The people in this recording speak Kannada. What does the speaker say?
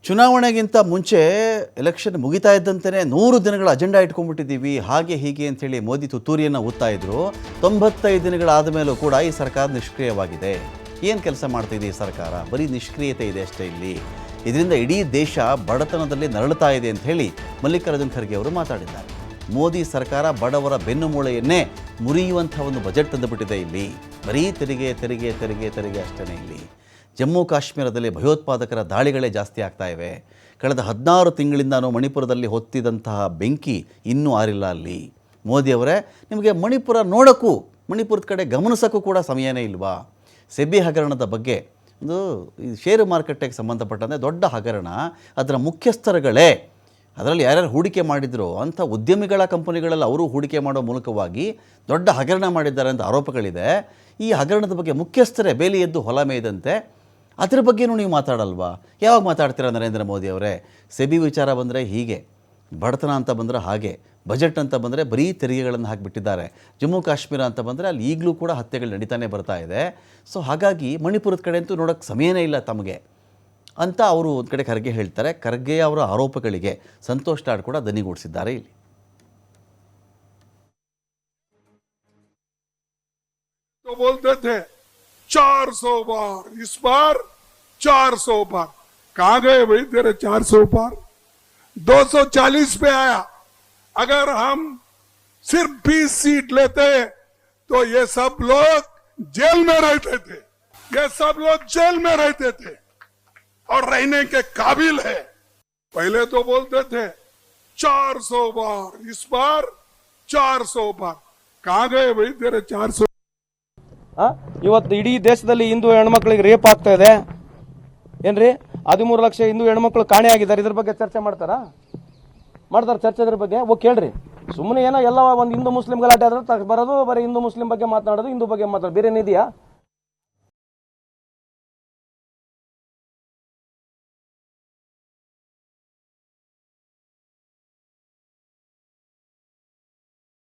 ಚುನಾವಣೆಗಿಂತ ಮುಂಚೆ ಎಲೆಕ್ಷನ್ ಮುಗಿತಾ ಇದ್ದಂತೆಯೇ 100 ದಿನಗಳ ಅಜೆಂಡಾ ಇಟ್ಕೊಂಡ್ಬಿಟ್ಟಿದ್ದೀವಿ ಹಾಗೆ ಹೀಗೆ ಅಂತೇಳಿ ಮೋದಿ ತುತ್ತೂರಿಯನ್ನು ಊದ್ತಾ ಇದ್ರು. 95 ದಿನಗಳಾದ ಮೇಲೂ ಕೂಡ ಈ ಸರ್ಕಾರ ನಿಷ್ಕ್ರಿಯವಾಗಿದೆ. ಏನು ಕೆಲಸ ಮಾಡ್ತಿದೆ ಈ ಸರ್ಕಾರ? ಬರೀ ನಿಷ್ಕ್ರಿಯತೆ ಇದೆ ಅಷ್ಟೇ. ಇದರಿಂದ ಇಡೀ ದೇಶ ಬಡತನದಲ್ಲಿ ನರಳುತ್ತಾ ಇದೆ ಅಂತ ಹೇಳಿ ಮಲ್ಲಿಕಾರ್ಜುನ್ ಖರ್ಗೆ ಅವರು ಮಾತಾಡಿದ್ದಾರೆ. ಮೋದಿ ಸರ್ಕಾರ ಬಡವರ ಬೆನ್ನು ಮೂಳೆಯನ್ನೇ ಮುರಿಯುವಂಥ ಒಂದು ಬಜೆಟ್ ತಂದುಬಿಟ್ಟಿದೆ. ಬರೀ ತೆರಿಗೆ ತೆರಿಗೆ ತೆರಿಗೆ ತೆರಿಗೆ ಅಷ್ಟೇ. ಜಮ್ಮು ಕಾಶ್ಮೀರದಲ್ಲಿ ಭಯೋತ್ಪಾದಕರ ದಾಳಿಗಳೇ ಜಾಸ್ತಿ ಆಗ್ತಾ ಇವೆ. ಕಳೆದ 16 ತಿಂಗಳಿಂದ ಮಣಿಪುರದಲ್ಲಿ ಹೊತ್ತಿದಂತಹ ಬೆಂಕಿ ಇನ್ನೂ ಆರಿಲ್ಲ. ಮೋದಿಯವರೇ, ನಿಮಗೆ ಮಣಿಪುರ ನೋಡೋಕ್ಕೂ ಮಣಿಪುರದ ಕಡೆ ಗಮನಿಸೋಕ್ಕೂ ಕೂಡ ಸಮಯನೇ ಇಲ್ವಾ? ಸೆಬಿ ಹಗರಣದ ಬಗ್ಗೆ ಒಂದು ಷೇರು ಮಾರುಕಟ್ಟೆಗೆ ಸಂಬಂಧಪಟ್ಟಂತೆ ದೊಡ್ಡ ಹಗರಣ. ಅದರ ಮುಖ್ಯಸ್ಥರುಗಳೇ, ಅದರಲ್ಲಿ ಯಾರ್ಯಾರು ಹೂಡಿಕೆ ಮಾಡಿದ್ರು ಅಂಥ ಉದ್ಯಮಿಗಳ ಕಂಪನಿಗಳೆಲ್ಲ ಅವರು ಹೂಡಿಕೆ ಮಾಡೋ ಮೂಲಕವಾಗಿ ದೊಡ್ಡ ಹಗರಣ ಮಾಡಿದ್ದಾರೆ ಅಂತ ಆರೋಪಗಳಿದೆ. ಈ ಹಗರಣದ ಬಗ್ಗೆ ಮುಖ್ಯಸ್ಥರೇ ಬೇಲಿ ಎದ್ದು ಹೊಲ ಮೇಯ್ದಂತೆ. ಅದರ ಬಗ್ಗೆನೂ ನೀವು ಮಾತಾಡಲ್ವಾ? ಯಾವಾಗ ಮಾತಾಡ್ತೀರಾ ನರೇಂದ್ರ ಮೋದಿ ಅವರೇ? ಸೆಬಿ ವಿಚಾರ ಬಂದರೆ ಹೀಗೆ, ಬಡತನ ಅಂತ ಬಂದರೆ ಹಾಗೆ, ಬಜೆಟ್ ಅಂತ ಬಂದರೆ ಬರೀ ತೆರಿಗೆಗಳನ್ನು ಹಾಕಿಬಿಟ್ಟಿದ್ದಾರೆ. ಜಮ್ಮು ಕಾಶ್ಮೀರ ಅಂತ ಬಂದರೆ ಅಲ್ಲಿ ಈಗಲೂ ಕೂಡ ಹತ್ಯೆಗಳು ನಡೀತಾನೆ ಬರ್ತಾ ಇದೆ. ಸೊ ಹಾಗಾಗಿ ಮಣಿಪುರದ ಕಡೆ ಅಂತೂ ನೋಡೋಕ್ಕೆ ಸಮಯನೇ ಇಲ್ಲ ತಮಗೆ ಅಂತ ಅವರು ಒಂದು ಕಡೆ ಖರ್ಗೆ ಹೇಳ್ತಾರೆ. ಖರ್ಗೆ ಅವರ ಆರೋಪಗಳಿಗೆ ಸಂತೋಷ್ ಲಾಡ್ ಕೂಡ ದನಿಗೂಡಿಸಿದ್ದಾರೆ. बोलते थे 400 बार, इस बार 400 बार। कहां गए भाई तेरे 400 बार? 240 पे आया। अगर हम सिर्फ 20 सीट लेते तो ये सब लोग जेल में रहते थे। ये सब लोग जेल में रहते थे और रहने के काबिल है। पहले तो बोलते थे 400 बार, इस बार 400 बार। कहां गए भाई तेरे 400? ಇವತ್ತು ಇಡೀ ದೇಶದಲ್ಲಿ ಹಿಂದೂ ಹೆಣ್ಮಕ್ಳಿಗೆ ರೇಪ್ ಆಗ್ತಾ ಇದೆ ಏನ್ರಿ? 13 ಲಕ್ಷ ಹಿಂದೂ ಹೆಣ್ಮಕ್ಳು ಕಾಣೆಯಾಗಿದ್ದಾರೆ. ಇದ್ರ ಬಗ್ಗೆ ಚರ್ಚೆ ಮಾಡ್ತಾರಾ? ಮಾಡ್ತಾರೆ ಚರ್ಚೆ ಇದ್ರ ಬಗ್ಗೆ? ಕೇಳ್ರಿ. ಸುಮ್ಮನೆ ಏನೋ ಎಲ್ಲ ಒಂದು ಹಿಂದೂ ಮುಸ್ಲಿಂ ಗಲಾಟೆ ಆದ್ರೆ ಬರೋದು, ಬರೀ ಹಿಂದೂ ಮುಸ್ಲಿಂ ಬಗ್ಗೆ ಮಾತನಾಡೋದು, ಹಿಂದೂ ಬಗ್ಗೆ ಮಾತಾಡೋದು, ಬೇರೆ ಏನಿದೆಯಾ?